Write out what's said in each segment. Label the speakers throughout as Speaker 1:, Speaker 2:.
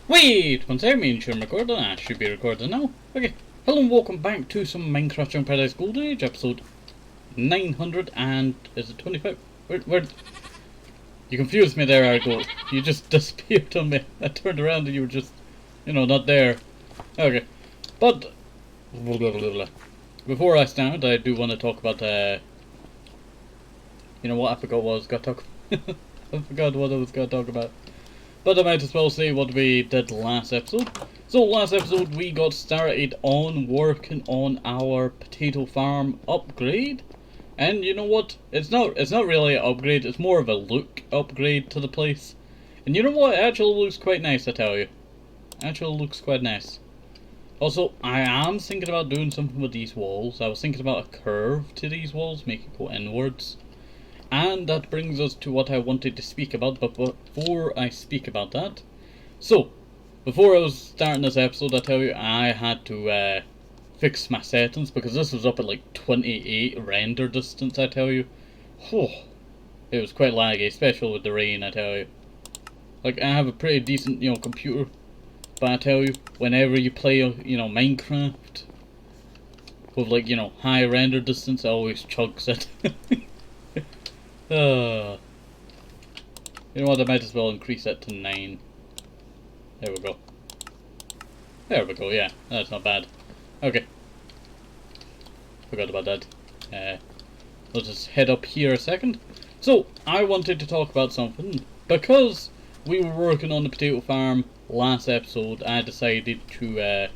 Speaker 1: Wait, one second, means you're recording. I should be recording now. Okay. Hello and welcome back to some Minecraft Young Paradise Golden Age episode 900 and is it 25? Where? You confused me there, Argo. You just disappeared on me. I turned around and you were just, not there. Okay. But before I start, I do want to talk about you know what? I forgot what I was going to talk. I forgot what I was going to talk about. But I might as well say what we did last episode. So last episode we got started on working on our potato farm upgrade. And you know what? It's not really an upgrade, it's more of a look upgrade to the place. And you know what? It actually looks quite nice, I tell you. Actually looks quite nice. Also, I am thinking about doing something with these walls. I was thinking about a curve to these walls, make it go inwards. And that brings us to what I wanted to speak about, but before I speak about that... So, before I was starting this episode, I tell you, I had to fix my settings, because this was up at like 28 render distance, I tell you. Whew, it was quite laggy, especially with the rain, I tell you. Like, I have a pretty decent, computer, but I tell you, whenever you play, Minecraft, with like, high render distance, it always chugs it. You know what, I might as well increase that to 9. There we go. There we go, yeah, that's not bad. Okay. Forgot about that. Let's just head up here a second. So, I wanted to talk about something. Because we were working on the potato farm last episode, I decided to,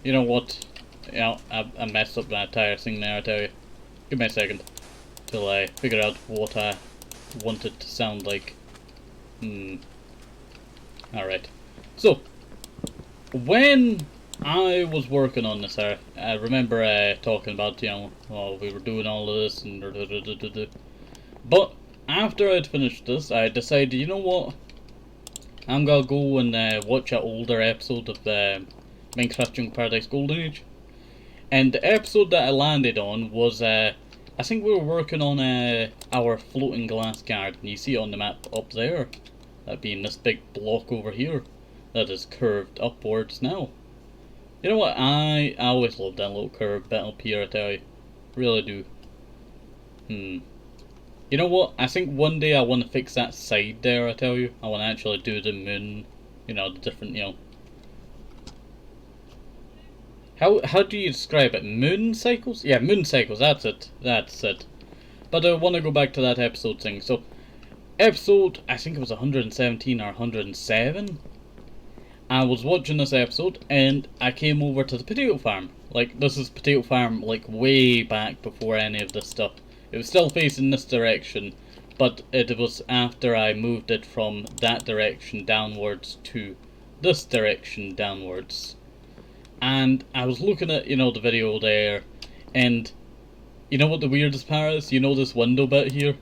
Speaker 1: you know what? I messed up that entire thing there, I tell you. Give me a second. Till I figure out what I want it to sound like. Alright. So, when I was working on this, I remember talking about, oh, we were doing all of this and but after I'd finished this, I decided, you know what? I'm gonna go and watch an older episode of the Minecraft Young Paradise Golden Age. And the episode that I landed on was, I think we were working on our floating glass garden. You see it on the map up there. That being this big block over here. That is curved upwards now. You know what? I always love that little curved bit up here, I tell you. Really do. You know what? I think one day I want to fix that side there, I tell you. I want to actually do the moon. The different, How do you describe it? Moon cycles? Yeah, moon cycles, that's it. That's it. But I want to go back to that episode thing. So, episode, I think it was 117 or 107. I was watching this episode and I came over to the potato farm. Like, this is potato farm, like, way back before any of this stuff. It was still facing this direction, but it was after I moved it from that direction downwards to this direction downwards. And I was looking at, the video there, and you know what the weirdest part is? You know this window bit here?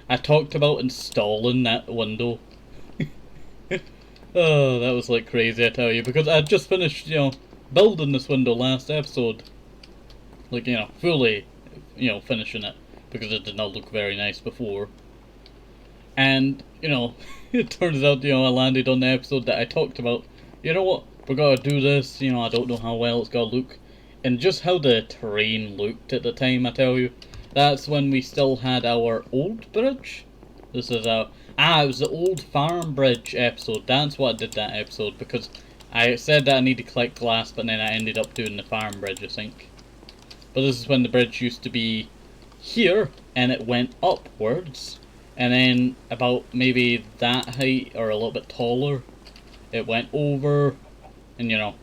Speaker 1: I talked about installing that window. Oh, that was like crazy, I tell you, because I had just finished, building this window last episode. Like, fully, finishing it, because it did not look very nice before. And, it turns out, I landed on the episode that I talked about. You know what? We're gonna do this, I don't know how well it's gonna look. And just how the terrain looked at the time, I tell you. That's when we still had our old bridge. This is it was the old farm bridge episode. That's what I did that episode, because I said that I need to collect glass, but then I ended up doing the farm bridge, I think. But this is when the bridge used to be here, and it went upwards. And then about maybe that height, or a little bit taller, it went over... and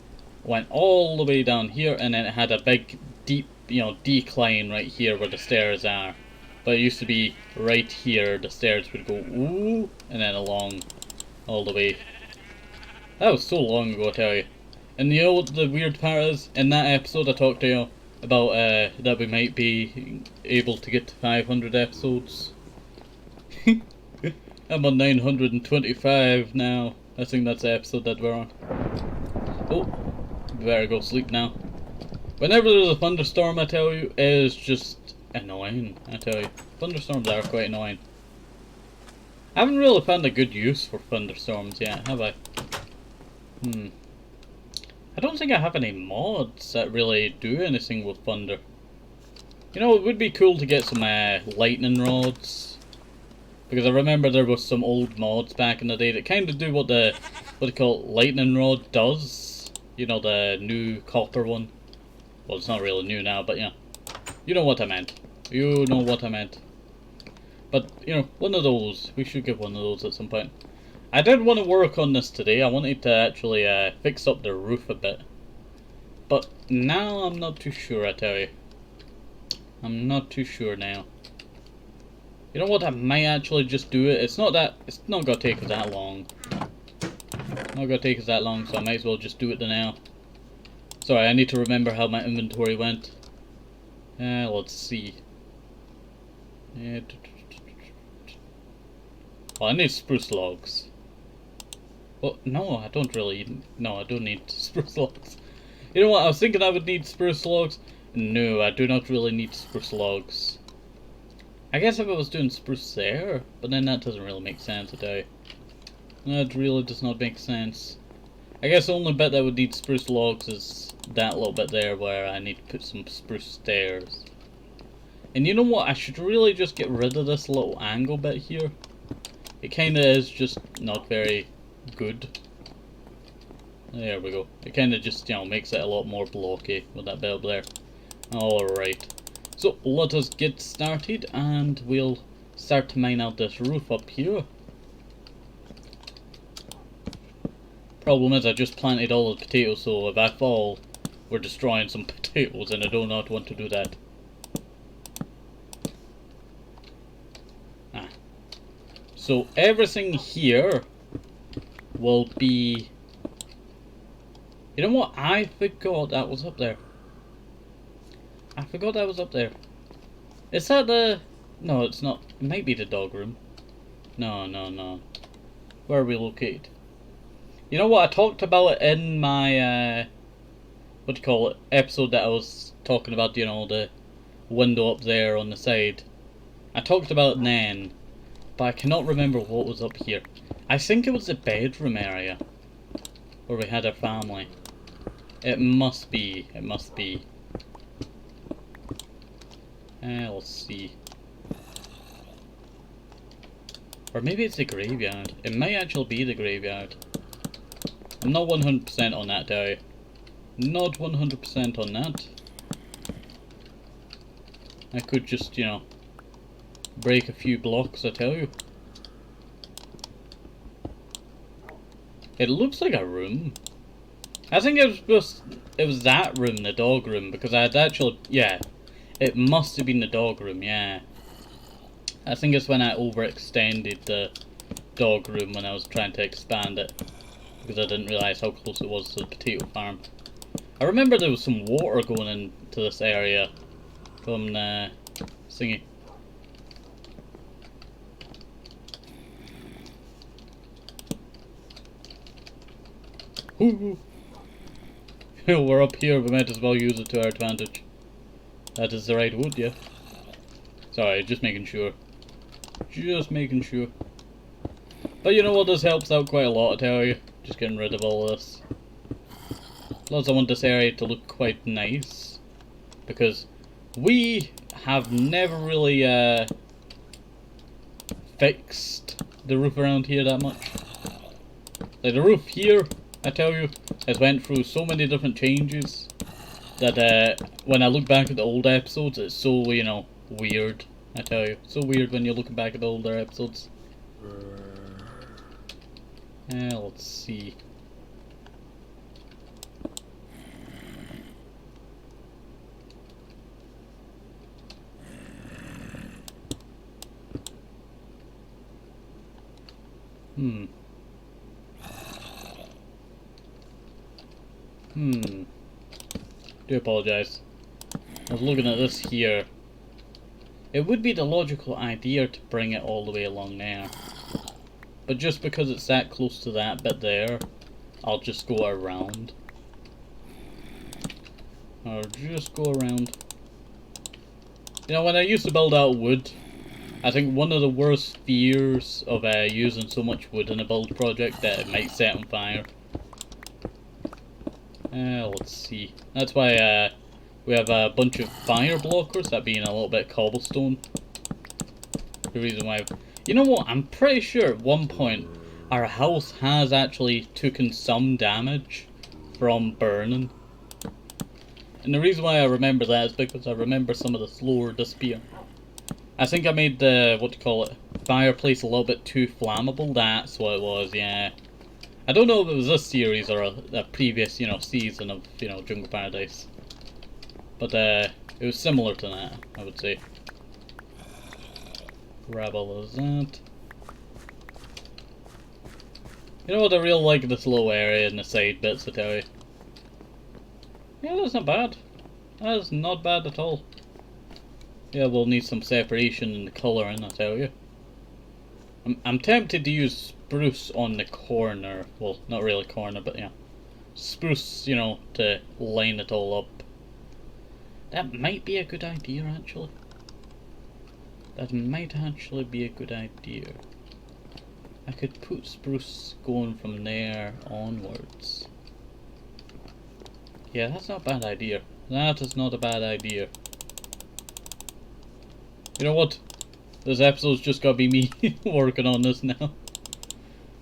Speaker 1: went all the way down here, and then it had a big deep decline right here where the stairs are. But it used to be right here, the stairs would go ooh, and then along all the way. That was so long ago, I tell you. And you know what the weird part is? In that episode I talked to you about that we might be able to get to 500 episodes. I'm on 925 now. I think that's the episode that we're on. Oh, better go sleep now. Whenever there's a thunderstorm, I tell you, it is just annoying, I tell you. Thunderstorms are quite annoying. I haven't really found a good use for thunderstorms yet, have I? I don't think I have any mods that really do anything with thunder. You know, it would be cool to get some lightning rods. Because I remember there was some old mods back in the day that kind of do what they call lightning rod does. You know, the new copper one. Well, it's not really new now, but yeah. You know what I meant. You know what I meant. But, you know, one of those. We should get one of those at some point. I did want to work on this today. I wanted to actually fix up the roof a bit. But now I'm not too sure, I tell you. I'm not too sure now. You know what, I might actually just do it. It's not gonna take us that long. Not gonna take us that long, so I might as well just do it now. Sorry, I need to remember how my inventory went. Let's see. Oh, I need spruce logs. Well, no, I don't really. No, I don't need spruce logs. You know what, I was thinking I would need spruce logs. No, I do not really need spruce logs. I guess if I was doing spruce there, but then that doesn't really make sense, I tell you. That really does not make sense. I guess the only bit that would need spruce logs is that little bit there where I need to put some spruce stairs. And you know what, I should really just get rid of this little angle bit here. It kinda is just not very good. There we go. It kinda just, you know, makes it a lot more blocky with that bit up there. Alright. So let us get started and we'll start to mine out this roof up here. Problem is I just planted all the potatoes, so if I fall, we're destroying some potatoes and I do not want to do that. So everything here will be... You know what? I forgot that was up there. I forgot that was up there. Is that the... No, it's not. It might be the dog room. No, no, no. Where are we located? You know what? I talked about it in my... what do you call it? Episode that I was talking about, you know, the window up there on the side. I talked about it then. But I cannot remember what was up here. I think it was the bedroom area. Where we had our family. It must be. It must be. Let's see. Or maybe it's the graveyard. It might actually be the graveyard. I'm not 100% on that, tell you. Not 100% on that. I could just, you know, break a few blocks, I tell you. It looks like a room. I think it was that room, the dog room, because I had actually, yeah. It must have been the dog room, yeah. I think it's when I overextended the dog room when I was trying to expand it. Because I didn't realise how close it was to the potato farm. I remember there was some water going into this area from the thingy. Ooh. We're up here, we might as well use it to our advantage. That is the right wood, yeah. Sorry, just making sure. Just making sure. But you know what, this helps out quite a lot, I tell you. Just getting rid of all this. Plus I want this area to look quite nice. Because we have never really fixed the roof around here that much. Like the roof here, I tell you, has went through so many different changes. That when I look back at the old episodes, it's so, you know, weird. I tell you, so weird when you're looking back at the older episodes. Let's see. Do apologise. I was looking at this here. It would be the logical idea to bring it all the way along there. But just because it's that close to that bit there, I'll just go around. Or just go around. You know, when I used to build out wood, I think one of the worst fears of using so much wood in a build project that it might set on fire. Let's see. That's why we have a bunch of fire blockers, that being a little bit cobblestone. The reason why... You know what? I'm pretty sure at one point our house has actually taken some damage from burning. And the reason why I remember that is because I remember some of the slower disappear. I think I made the, what do you call it, fireplace a little bit too flammable. That's what it was, yeah. I don't know if it was this series or a previous, you know, season of, you know, Jungle Paradise. But it was similar to that, I would say. Grab all of that. You know what, I really like this little area in the side bits, I tell you. Yeah, that's not bad. That is not bad at all. Yeah, we'll need some separation in the colouring, I tell you. I'm tempted to use spruce on the corner. Well, not really corner, but yeah. Spruce, you know, to line it all up. That might be a good idea, actually. That might actually be a good idea. I could put spruce going from there onwards. Yeah, that's not a bad idea. That is not a bad idea. You know what? This episode's just gotta be me working on this now.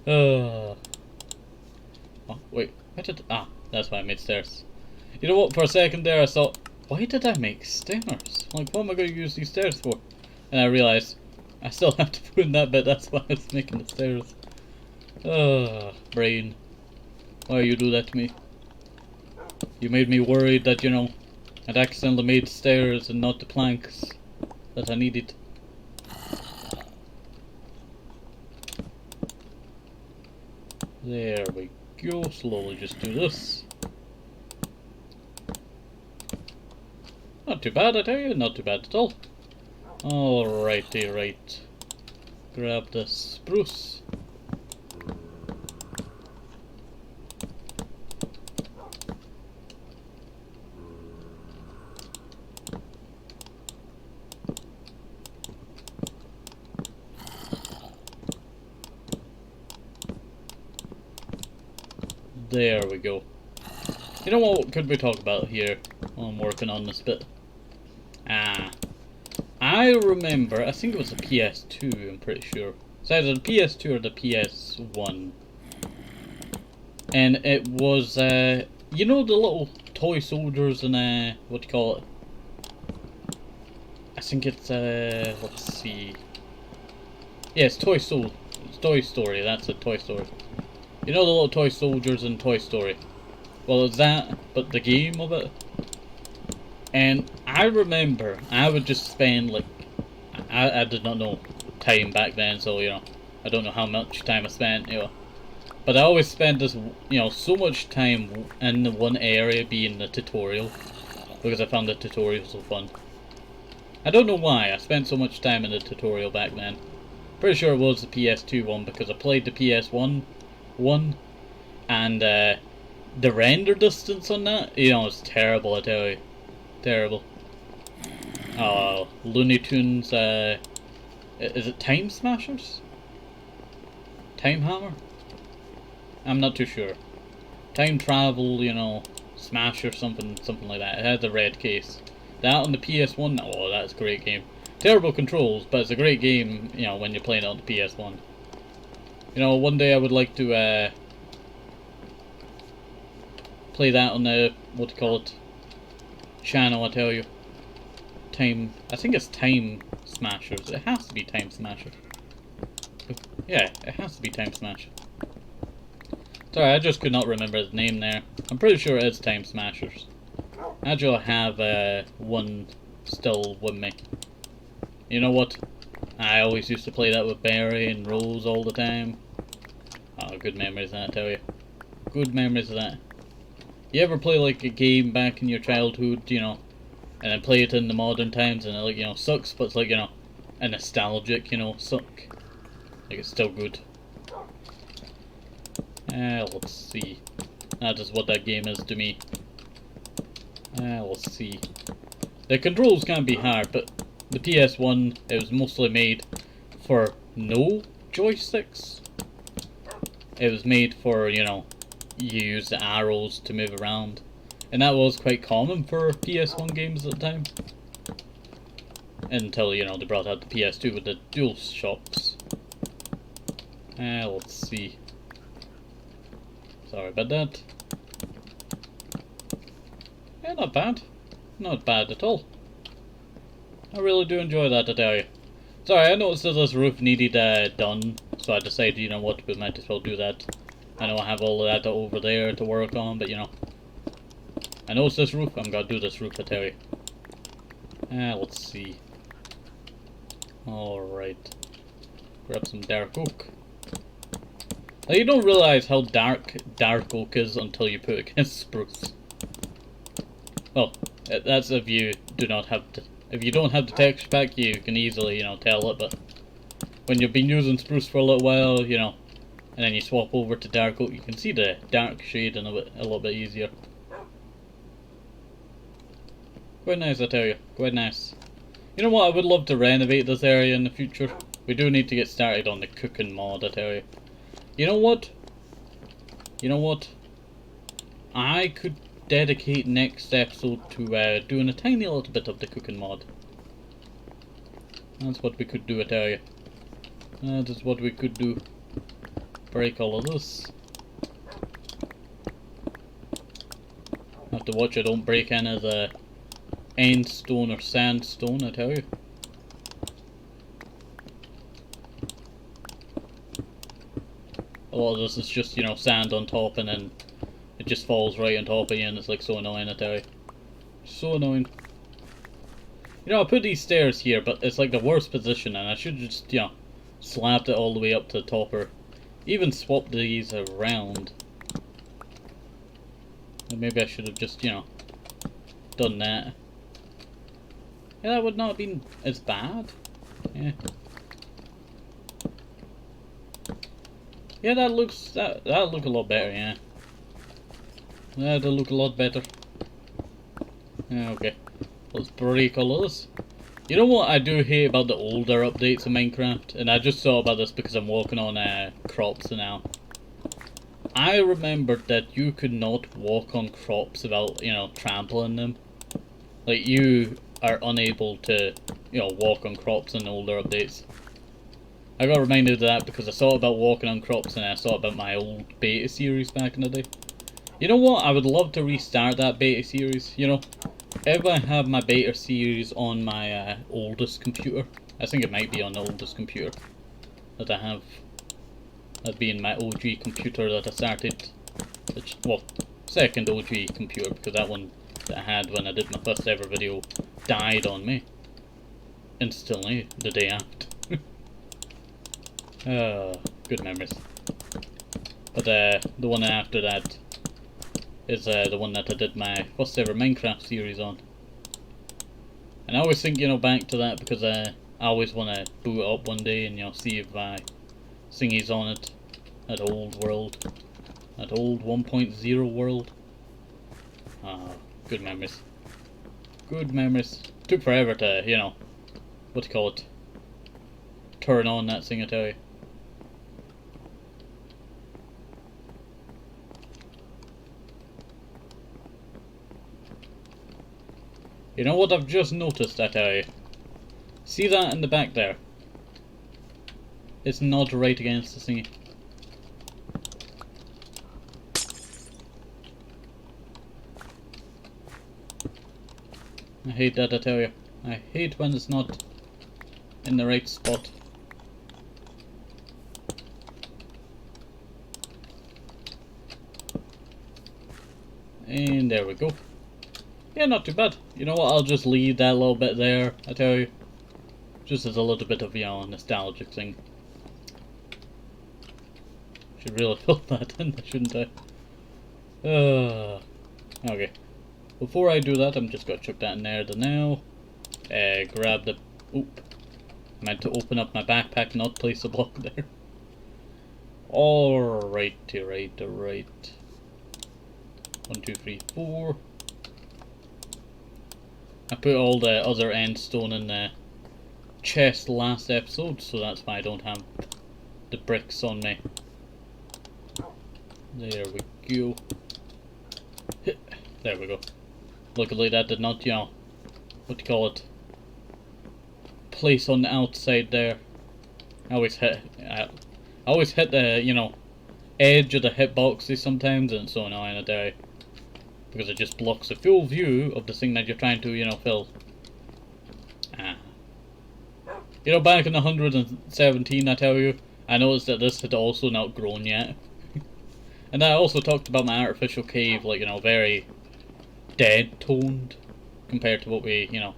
Speaker 1: Oh, wait. Why did... Ah, that's why I made stairs. You know what? For a second there I thought, why did I make stairs? Like, what am I going to use these stairs for? And I realised, I still have to put in that bit, that's why I was making the stairs. Brain. Why you do that to me? You made me worried that, you know, I'd accidentally made stairs and not the planks that I needed. There we go, slowly just do this. Not too bad, I tell you, not too bad at all. Alrighty, right. Grab the spruce. There we go. You know what could we talk about here while I'm working on this bit? I remember, I think it was the PS2, I'm pretty sure. It's either the PS2 or the PS1. And it was, you know the little toy soldiers and, what do you call it? I think it's, let's see. Yeah, it's Toy Story, that's it, Toy Story. You know the little toy soldiers in Toy Story? Well, it's that, but the game of it. And I remember I would just spend like, I did not know time back then, so you know, I don't know how much time I spent, you know. But I always spent this, you know, so much time in the one area being the tutorial, because I found the tutorial so fun. I don't know why I spent so much time in the tutorial back then. Pretty sure it was the PS2 one because I played the PS1 one, and the render distance on that, you know, it's terrible, I tell you. Terrible. Oh, Looney Tunes, is it Time Smashers? Time Hammer? I'm not too sure. Time Travel, you know, Smash or something like that. It had the red case. That on the PS1, oh, that's a great game. Terrible controls, but it's a great game, you know, when you're playing it on the PS1. You know, one day I would like to, play that on the, what do you call it, channel, I tell you. I think it's Time Smashers. It has to be Time Smashers. Yeah, it has to be Time Smashers. Sorry, I just could not remember his name there. I'm pretty sure it's Time Smashers. Actually, I have one still with me. You know what? I always used to play that with Barry and Rose all the time. Oh, good memories of that, I tell you. Good memories of that. You ever play like a game back in your childhood, you know, and then play it in the modern times and it, like, you know, sucks, but it's like, you know, a nostalgic, you know, suck. Like, it's still good. Let's see. That is what that game is to me. Let's see. The controls can be hard, but the PS1, it was mostly made for no joysticks. It was made for, you know, you use the arrows to move around. And that was quite common for PS1 games at the time. Until, you know, they brought out the PS2 with the dual shocks. Let's see. Sorry about that. Yeah, not bad. Not bad at all. I really do enjoy that, I tell you. Sorry, I noticed that this roof needed done, so I decided, you know what, we might as well do that. I know I have all of that over there to work on, but you know, I know it's this roof, I'm gonna do this roof, I tell you. Let's see. Alright. Grab some dark oak. Now, you don't realize how dark oak is until you put it against spruce. Well, that's if you do not have the... If you don't have the texture pack, you can easily, you know, tell it, but when you've been using spruce for a little while, you know, and then you swap over to dark oak, you can see the dark shade a little bit easier. Quite nice, I tell you. Quite nice. You know what? I would love to renovate this area in the future. We do need to get started on the cooking mod, I tell you. You know what? You know what? I could dedicate next episode to doing a tiny little bit of the cooking mod. That's what we could do, I tell you. That is what we could do. Break all of this. Have to watch I don't break any of the end stone or sandstone, I tell you. A lot of this is just, you know, sand on top and then it just falls right on top of you and it's like so annoying, I tell you. So annoying. You know, I put these stairs here, but it's like the worst position and I should just, you know, slapped it all the way up to the top or even swap these around. And maybe I should have just, you know, done that. Yeah, that would not have been as bad. Yeah. Yeah, that looks that'll look a lot better, yeah. That'll look a lot better. Yeah, okay. Let's break all of this. You know what I do hate about the older updates of Minecraft? And I just thought about this because I'm working on crops now. I remembered that you could not walk on crops without, you know, trampling them. Like, you are unable to, you know, walk on crops in the older updates. I got reminded of that because I thought about walking on crops and I thought about my old beta series back in the day. You know what? I would love to restart that beta series, you know. If I have my beta series on my oldest computer, I think it might be on the oldest computer that I have. That being my OG computer that I started, well, second OG computer, because that one that I had when I did my first ever video died on me instantly the day after. Good memories. But the one after that is the one that I did my first ever Minecraft series on. And I always think, you know, back to that because I always want to boot it up one day and, you know, see if my thingy's on it. That old world. That old 1.0 world. Good memories. Good memories. Took forever to, you know, what do you call it? Turn on that thing, I tell you. You know what I've just noticed, I tell you? See that in the back there? It's not right against the thingy. I hate that, I tell you. I hate when it's not in the right spot. And there we go. Yeah, not too bad. You know what, I'll just leave that little bit there, I tell you. Just as a little bit of, you know, a nostalgic thing. Should really fill that in, shouldn't I? Okay. Before I do that, I'm just gonna chuck that in there now. Grab the... Oop. I meant to open up my backpack, not place a block there. Alrighty, right. 1, 2, 3, 4. I put all the other end stone in the chest last episode, so that's why I don't have the bricks on me. There we go. There we go. Luckily that did not, you know, what do you call it, place on the outside there. I always hit the, you know, edge of the hitboxes sometimes, and it's so annoying I die. Because it just blocks the full view of the thing that you're trying to, you know, fill. You know, back in 117, I tell you, I noticed that this had also not grown yet. And I also talked about my artificial cave, like, you know, very dead toned compared to what we, you know.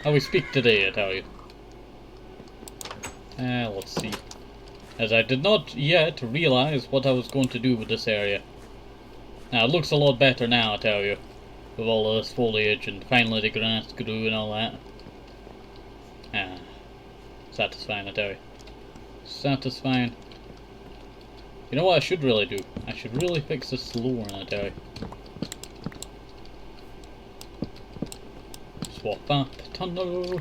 Speaker 1: How we speak today, I tell you. Let's see. As I did not yet realize what I was going to do with this area. Now, it looks a lot better now, I tell you. With all of this foliage and finally the grass grew and all that. Satisfying, I tell you. Satisfying. You know what I should really do? I should really fix this lore, I tell you. Swap App Tunnel.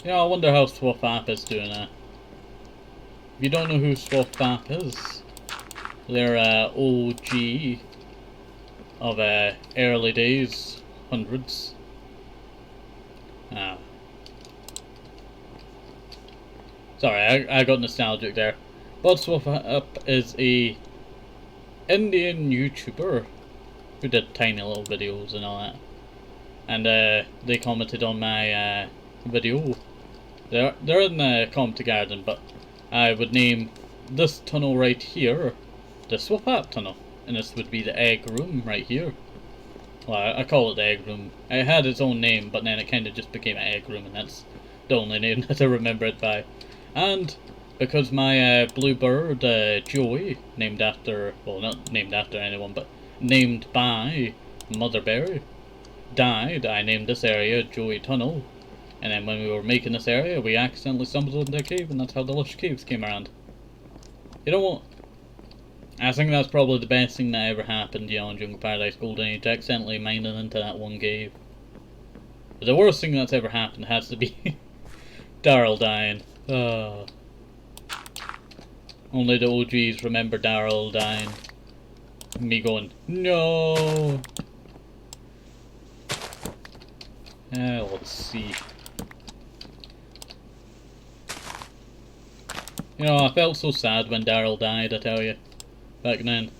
Speaker 1: Yeah, I wonder how Swap App is doing that. If you don't know who Swap App is, they're OG of early days, hundreds. Sorry, I got nostalgic there. But Swap App is a Indian YouTuber who did tiny little videos and all that. And they commented on my video. They're in the comment garden, but I would name this tunnel right here the Swap App Tunnel. And this would be the egg room right here. Well, I call it the egg room. It had its own name, but then it kind of just became an egg room, and that's the only name that I remember it by. And because my blue bird, Joey, named after, well, not named after anyone, but named by Mother Berry, died, I named this area Joey Tunnel. And then when we were making this area, we accidentally stumbled into a cave, and that's how the Lush Caves came around. You know what? I think that's probably the best thing that ever happened, you know, in Jungle Paradise Golden Age, accidentally mining into that one cave. But the worst thing that's ever happened has to be Daryl dying. Only the OGs remember Daryl dying. Me going, no! Let's see. You know, I felt so sad when Daryl died, I tell you, back then.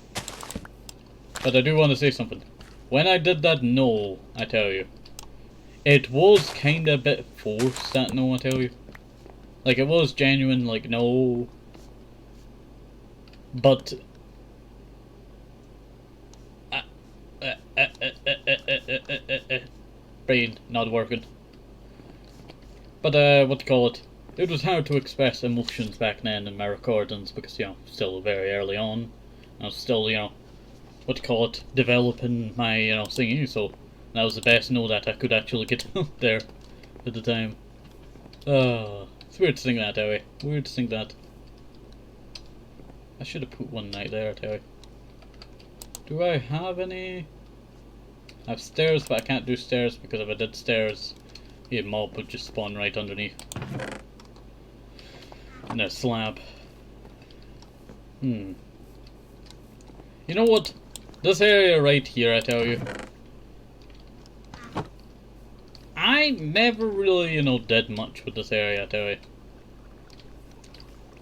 Speaker 1: But I do want to say something. When I did that no, I tell you, it was kinda a bit forced, that no, I tell you. Like, it was genuine, like, no. But brain not working. But what do you call it? It was hard to express emotions back then in my recordings because, you know, still very early on. I was still, you know, what do you call it, developing my, you know, singing, so that was the best note that I could actually get out there at the time. It's weird to sing that, anyway. Weird to sing that. I should have put one night there, I tell you. Do I have any? I have stairs, but I can't do stairs because if I did stairs, a mob would just spawn right underneath. And a slab. You know what? This area right here, I tell you. I never really, you know, did much with this area, I tell you.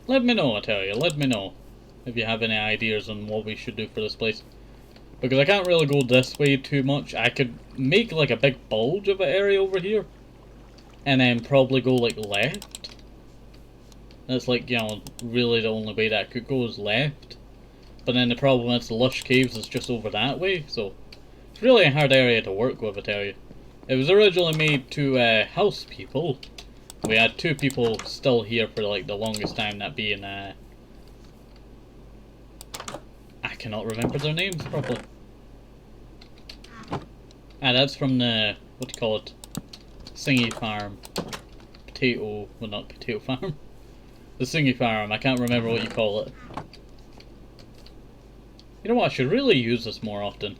Speaker 1: Let me know, I tell you. Let me know if you have any ideas on what we should do for this place. Because I can't really go this way too much. I could make like a big bulge of an area over here. And then probably go like left. That's like, you know, really the only way that I could go is left. But then the problem is the Lush Caves is just over that way. So it's really a hard area to work with, I tell you. It was originally made to house people. We had 2 people still here for like the longest time, that being I cannot remember their names properly. That's from the, what do you call it, Singy Farm. Potato, well, not potato farm. The Singy Farm, I can't remember what you call it. You know what, I should really use this more often.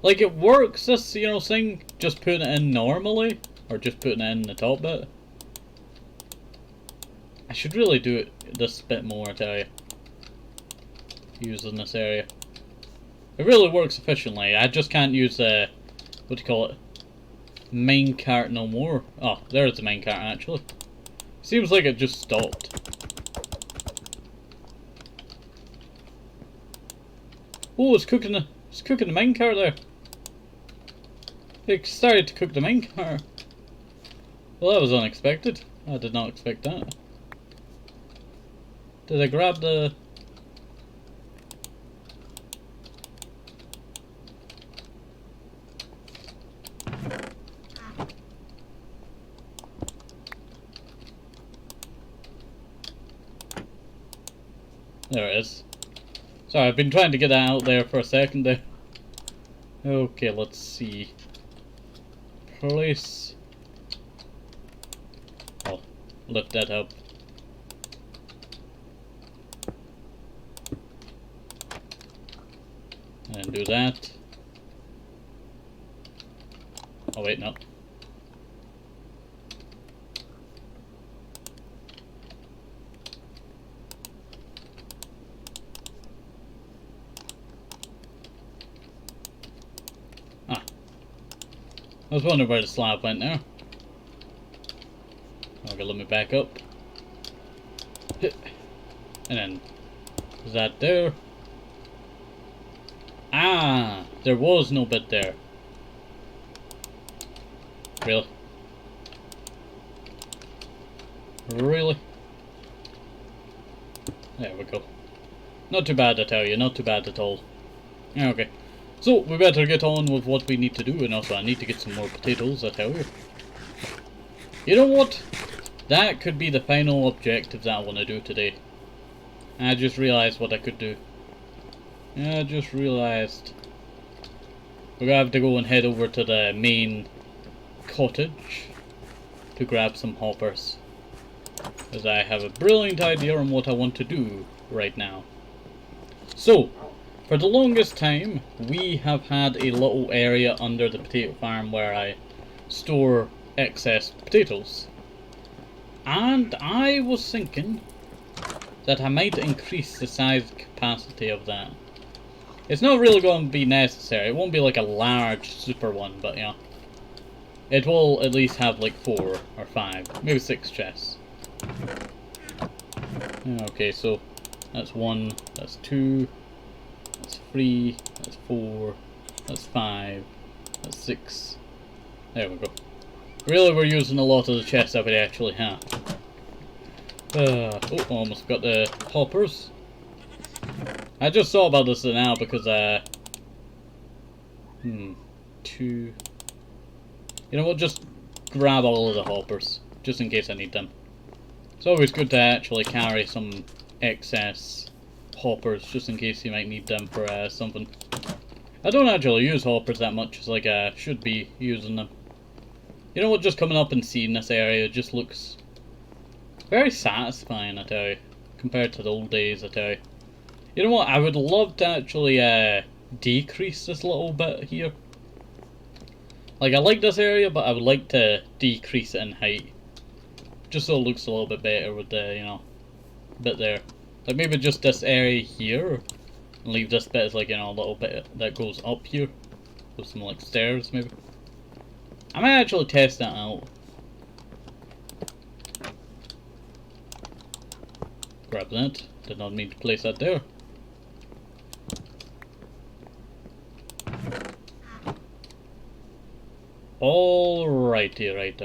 Speaker 1: Like, it works, this, you know, thing, just putting it in normally, or just putting it in the top bit. I should really do it this bit more, I tell you. Using this area. It really works efficiently. I just can't use the, what do you call it? Main cart no more. Oh, there's the main cart actually. Seems like it just stopped. Oh, it's cooking the main cart there. It started to cook the main cart. Well, that was unexpected. I did not expect that. Did I grab the... There it is. Sorry, I've been trying to get that out there for a second there. Okay, let's see. Place. I'll lift that up. And do that. Oh wait, no. I was wondering where the slab went now. Okay, let me back up. And then, is that there? Ah, there was no bit there. Really? Really? There we go. Not too bad, I tell you, not too bad at all. Okay. So, we better get on with what we need to do, and also I need to get some more potatoes, I tell you. You know what? That could be the final objective that I want to do today. I just realized what I could do. I just realized. We're gonna have to go and head over to the main cottage to grab some hoppers. Because I have a brilliant idea on what I want to do right now. So, for the longest time, we have had a little area under the potato farm where I store excess potatoes. And I was thinking that I might increase the size capacity of that. It's not really going to be necessary. It won't be like a large super one, but yeah. It will at least have like 4 or 5, maybe 6 chests. Okay, so that's 1, that's 2. That's 3, that's 4, that's 5, that's 6. There we go. Really, we're using a lot of the chests that we actually have. Oh, almost got the hoppers. I just thought about this now because, 2. You know what, just grab all of the hoppers, just in case I need them. It's always good to actually carry some excess hoppers, just in case you might need them for something. I don't actually use hoppers that much as like I should be using them. You know what, just coming up and seeing this area just looks very satisfying, I tell you, compared to the old days, I tell you. You know what, I would love to actually decrease this little bit here. Like, I like this area, but I would like to decrease it in height. Just so it looks a little bit better with the, you know, bit there. Like maybe just this area here, and leave this bit as like, you know, a little bit that goes up here, with some like stairs maybe. I might actually test that out. Grab that. Did not mean to place that there. Alrighty, right.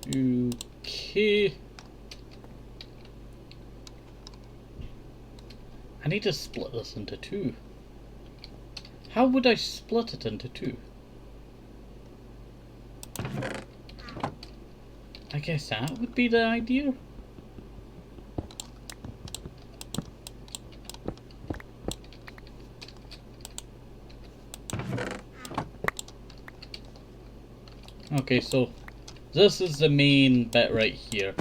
Speaker 1: Okay. I need to split this into 2. How would I split it into 2? I guess that would be the idea. Okay, so this is the main bit right here.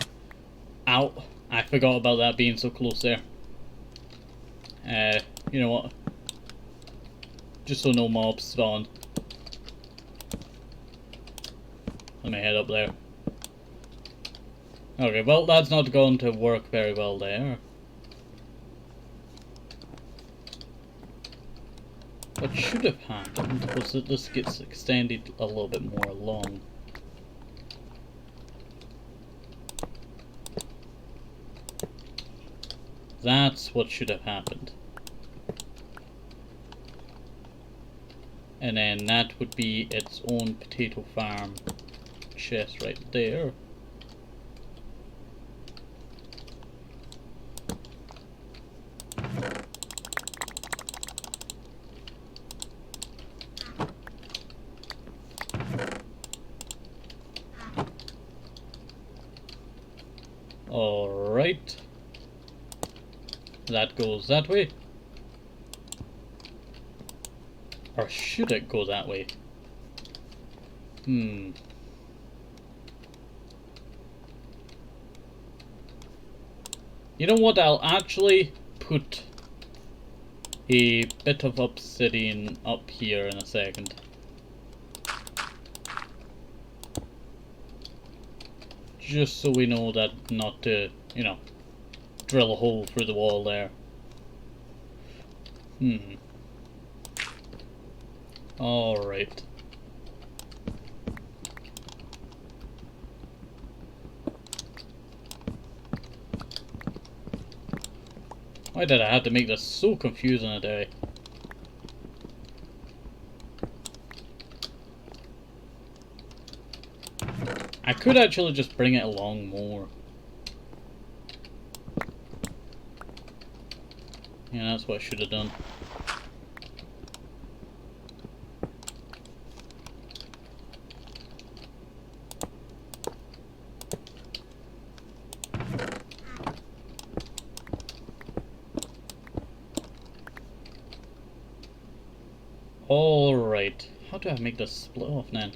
Speaker 1: Ow, I forgot about that being so close there. You know what? Just so no mobs spawn. Let me head up there. Okay, well that's not going to work very well there. What should have happened was that this gets extended a little bit more along. That's what should have happened. And then that would be its own potato farm chest right there. Alright. That goes that way. Or should it go that way? You know what, I'll actually put a bit of obsidian up here in a second. Just so we know that not to, you know, drill a hole through the wall there. Alright. Why did I have to make this so confusing a day? I could actually just bring it along more. Yeah, that's what I should have done. Alright, how do I make this split off then?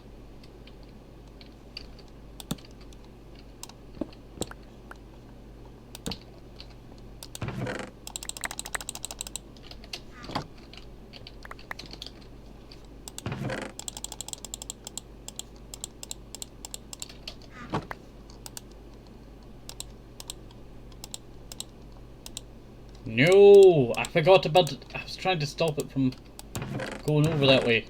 Speaker 1: No! I forgot about it. I was trying to stop it from going over that way.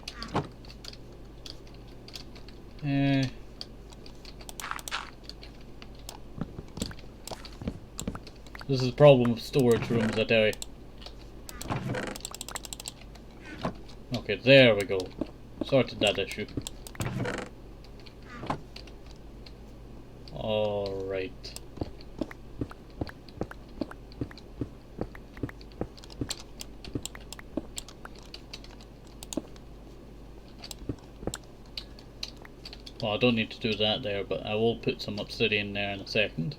Speaker 1: This is a problem with storage rooms, I tell you. Okay, there we go. Sorted that issue. Alright. Well, I don't need to do that there, but I will put some obsidian there in a second.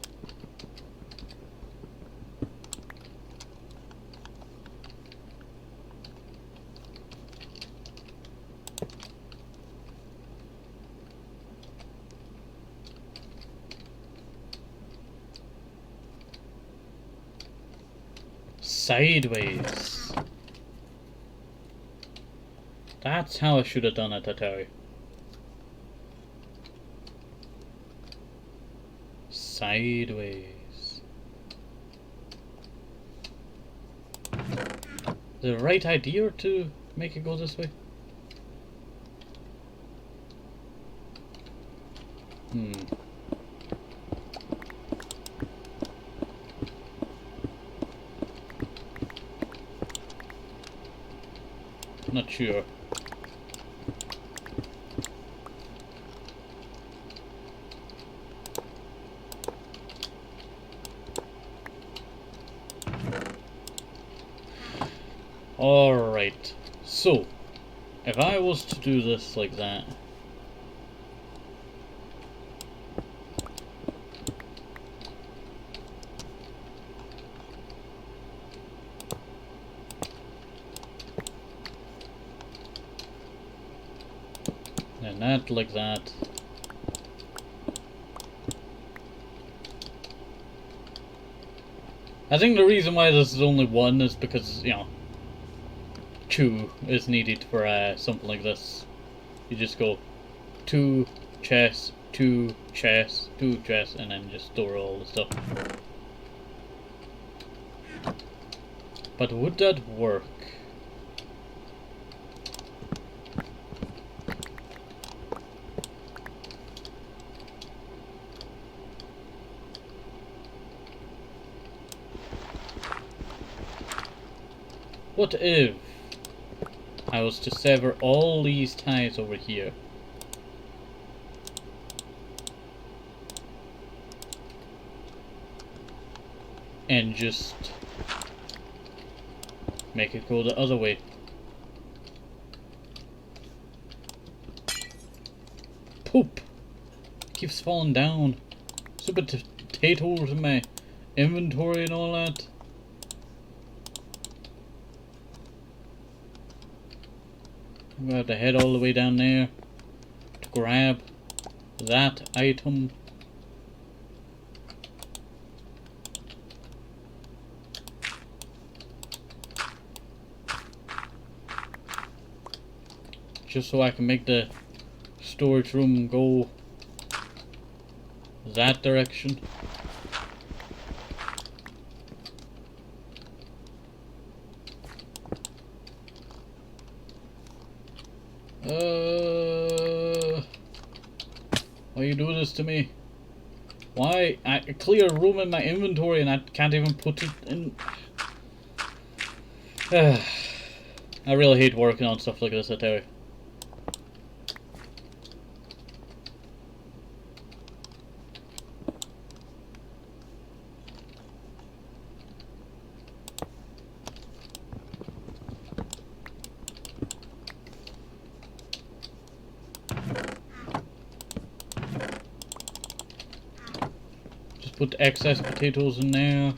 Speaker 1: Sideways. That's how I should have done it, I tell you. Sideways. The right idea to make it go this way? Not sure. Alright, so if I was to do this like that, and that like that, I think the reason why this is only one is because, you know, 2 is needed for something like this. You just go 2 chests, 2 chests, 2 chests, and then just store all the stuff. But would that work? What if I was to sever all these ties over here? And just make it go the other way. Poop! Keeps falling down. Stupid potatoes in my inventory and all that. I'm gonna have to head all the way down there to grab that item. Just so I can make the storage room go that direction. Why you do this to me? Why? I clear room in my inventory and I can't even put it in. I really hate working on stuff like this, I tell you. Put excess potatoes in there.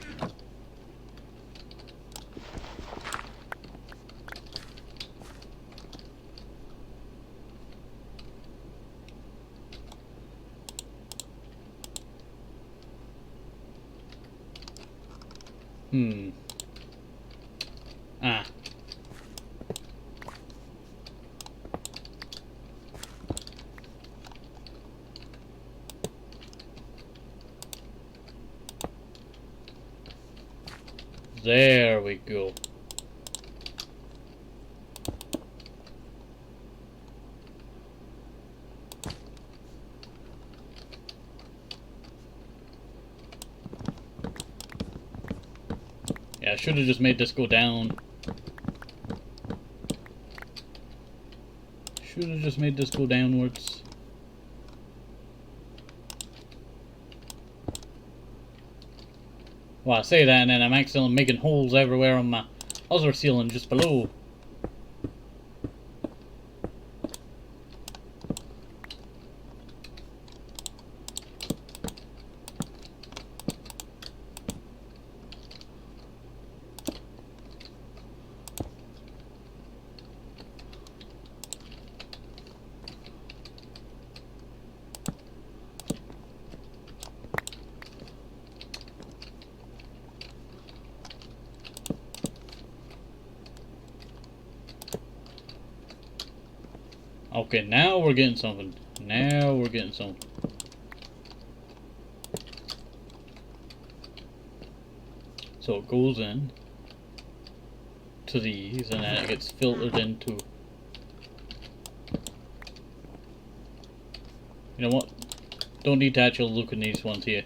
Speaker 1: Ah. There we go. Yeah, I should have just made this go down. Should have just made this go downwards. Well, I say that and then I'm accidentally making holes everywhere on my other ceiling just below. Okay, now we're getting something. Now we're getting something. So it goes in to these and then it gets filtered into. You know what? Don't need to actually look in these ones here.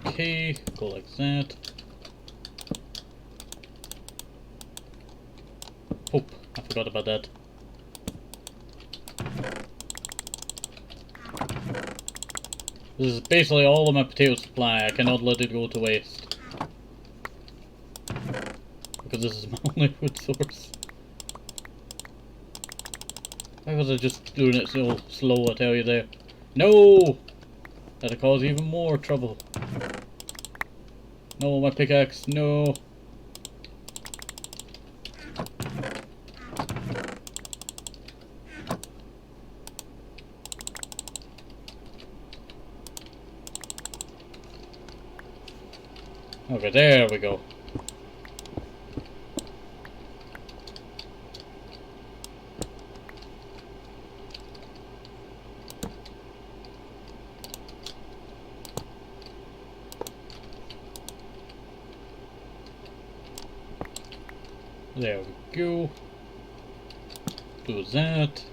Speaker 1: Okay, go like that. Oop, I forgot about that. This is basically all of my potato supply. I cannot let it go to waste. because this is my only food source. Why was I just doing it so slow, I tell you there? No! That'll cause even more trouble. No, my pickaxe, no! Okay, there we go. There we go. Do that.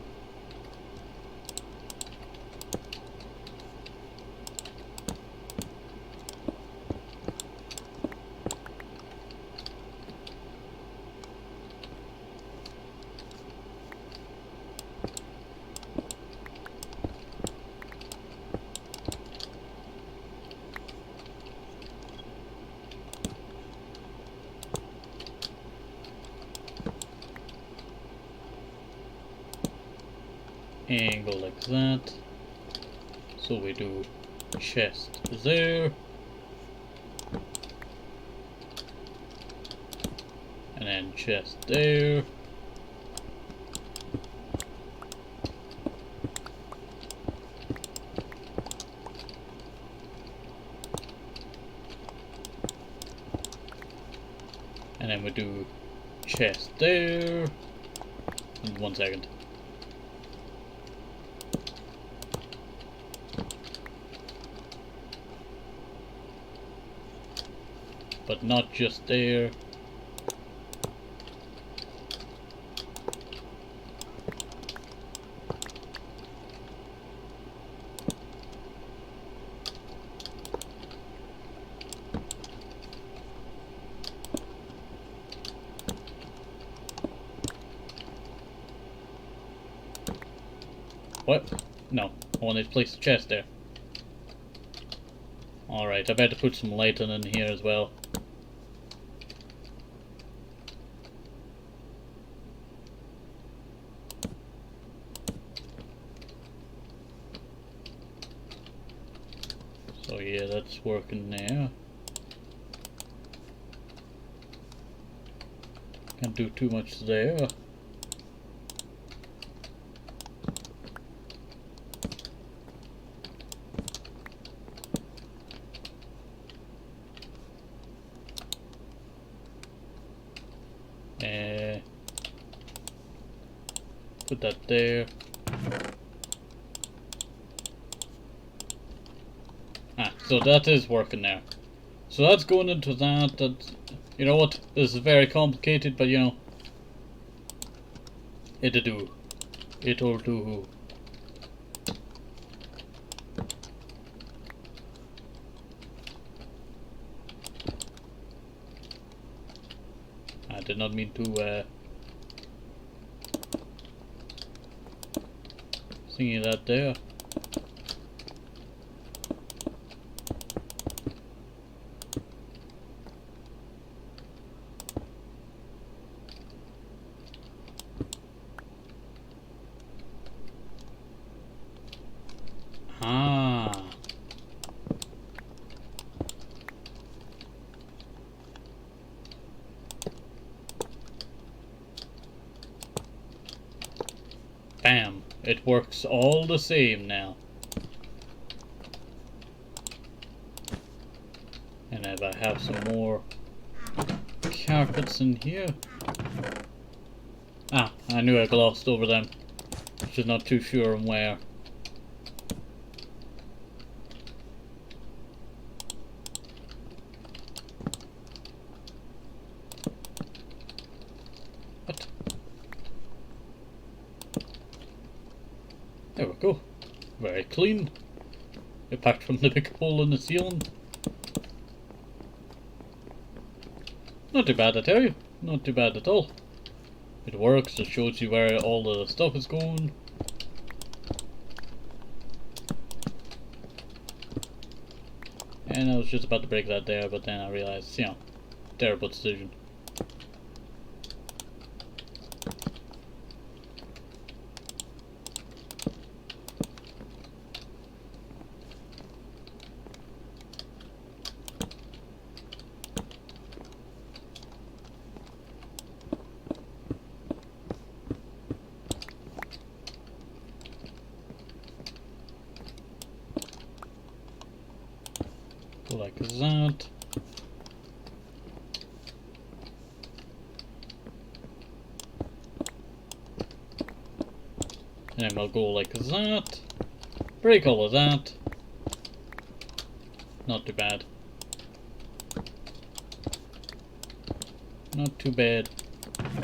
Speaker 1: And go like that. So we do chest there. And then chest there. And then we do chest there. In 1 second. But not just there. What? No, I wanted to place the chest there. Alright, I better put some lighting in here as well. So yeah, that's working now. Can't do too much there. Put that there. Ah, so that is working now. So that's going into that. That's, you know what? This is very complicated, but you know, it'll do. It'll do. I did not mean to thingy that there. Ah. Bam. It works all the same now. And if I have some more carpets in here. Ah, I knew I glossed over them. Just not too sure on where. What? There we go. Very clean. Apart from the big hole in the ceiling. Not too bad, I tell you. Not too bad at all. It works, it shows you where all the stuff is going. And I was just about to break that there, but then I realized, you know, terrible decision. And then we'll go like that. Break all of that. Not too bad. Not too bad.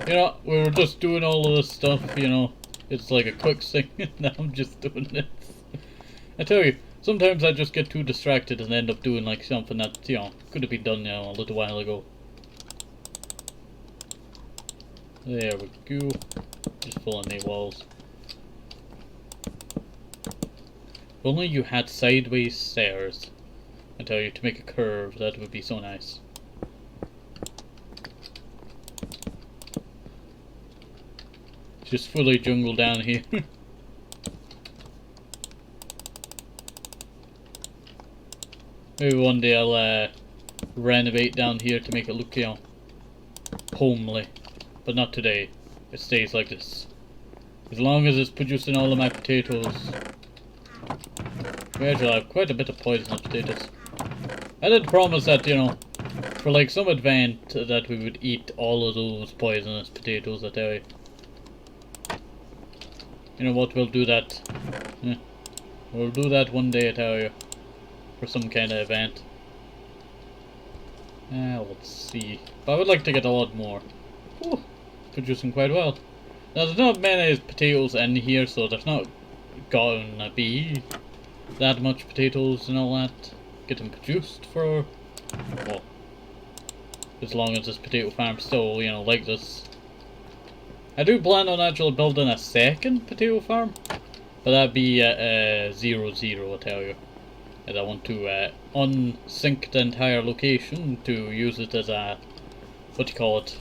Speaker 1: You know, we were just doing all of this stuff, you know. It's like a quick thing, and now I'm just doing this. I tell you, sometimes I just get too distracted and end up doing like something that, you know, could have been done, you know, a little while ago. There we go. Just filling the walls. If only you had sideways stairs. I tell you, to make a curve, that would be so nice. Just fully jungle down here. Maybe one day I'll renovate down here to make it look, you know, homely. But not today. It stays like this. As long as it's producing all of my potatoes. We actually have quite a bit of poisonous potatoes. I did promise that, you know, for like some event that we would eat all of those poisonous potatoes, I tell you. You know what, we'll do that. Yeah. We'll do that one day, I tell you. For some kind of event. Let's see. But I would like to get a lot more. Ooh, producing quite well. Now there's not many potatoes in here, so there's not gonna be that much potatoes and all that. Get them produced for, well, as long as this potato farm's still, you know, like this. I do plan on actually building a second potato farm, but that'd be at 0-0, I tell you. And I want to unsync the entire location to use it as a, what do you call it?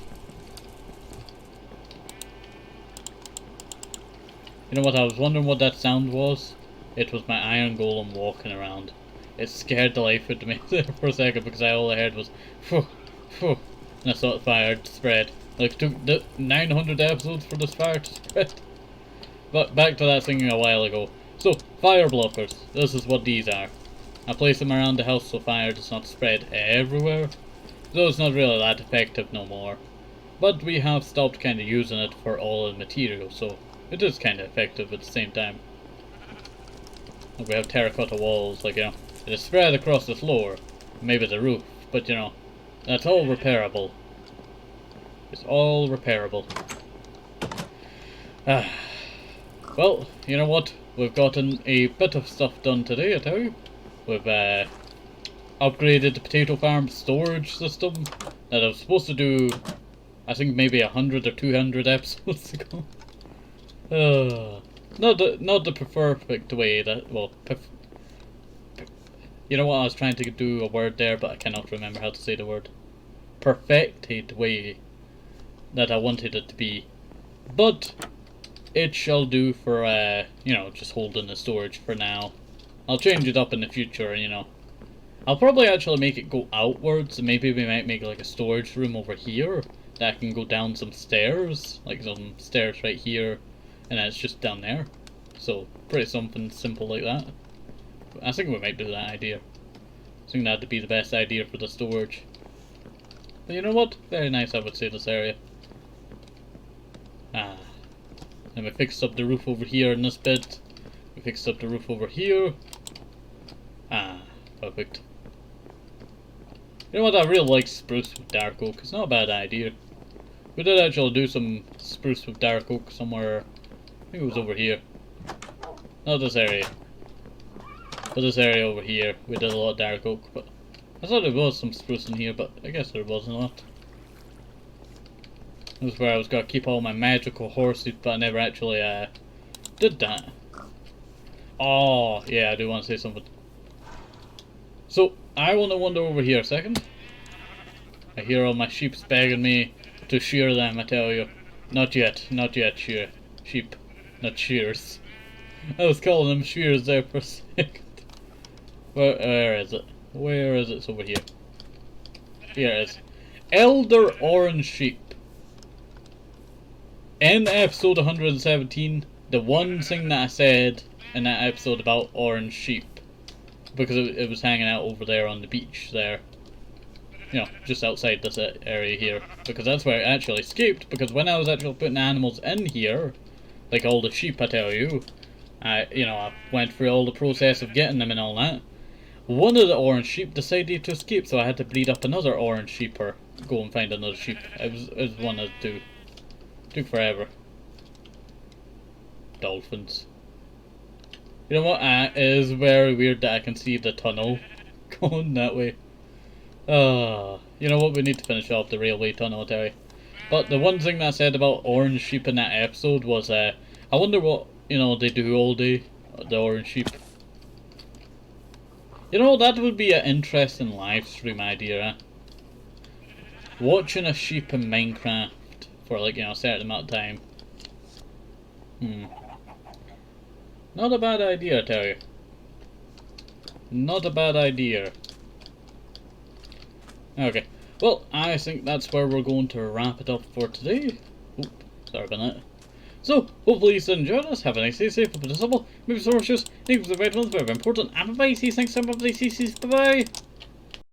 Speaker 1: You know what, I was wondering what that sound was. It was my iron golem walking around. It scared the life out of me there for a second because all I heard was phew, phew, and I saw the fire spread. Like, it took 900 episodes for this fire to spread. But back to that thing a while ago. So, fire blockers. This is what these are. I place them around the house so fire does not spread everywhere. Though it's not really that effective no more. But we have stopped kind of using it for all the material, so it is kind of effective at the same time. Like we have terracotta walls, like, you know, it is spread across the floor. Maybe the roof, but you know, that's all repairable. It's all repairable. Well, you know what? We've gotten a bit of stuff done today, I tell you. We've upgraded the potato farm storage system that I was supposed to do, I think maybe 100 or 200 episodes ago. Not the perfect way that, well, you know what, I was trying to do a word there, but I cannot remember how to say the word. Perfected way that I wanted it to be. But it shall do for, you know, just holding the storage for now. I'll change it up in the future, you know. I'll probably actually make it go outwards, and maybe we might make like a storage room over here that can go down some stairs, like some stairs right here, and then it's just down there. So, pretty something simple like that. I think we might do that idea. I think that'd be the best idea for the storage. But you know what? Very nice, I would say, this area. Then we fixed up the roof over here in this bit. We fixed up the roof over here. Perfect. You know what, I really like spruce with dark oak. It's not a bad idea. We did actually do some spruce with dark oak somewhere. I think it was over here. Not this area. But this area over here, we did a lot of dark oak. But I thought there was some spruce in here, but I guess there was not. This is where I was going to keep all my magical horses, but I never actually did that. Oh, yeah, I do want to say something. So, I want to wander over here a second. I hear all my sheeps begging me to shear them, I tell you. Not yet, shear. Sheep, not shears. I was calling them shears there for a second. Where is it? Where is it? It's over here. Here it is. Elder Orange Sheep. In episode 117, the one thing that I said in that episode about orange sheep, because it was hanging out over there on the beach there, you know, just outside this area here, because that's where it actually escaped, because when I was actually putting animals in here, like all the sheep, I tell you. I went through all the process of getting them and all that. One of the orange sheep decided to escape, so I had to breed up another orange sheep or go and find another sheep. It was one of the two. Took forever. Dolphins. You know what? It is very weird that I can see the tunnel going that way. You know what? We need to finish off the railway tunnel, I tell you. But the one thing that I said about orange sheep in that episode was, I wonder what, they do all day, the orange sheep. That would be an interesting live stream idea, Watching a sheep in Minecraft for, a certain amount of time. Not a bad idea, I tell you. Not a bad idea. Okay. Well, I think that's where we're going to wrap it up for today. Oop, sorry about that. So, hopefully you enjoyed us. Have a nice day, safe, but simple. Maybe some more shows. Thanks for the vitamins, very important. And bye-bye. See you next time. Bye-bye. See you. Bye-bye.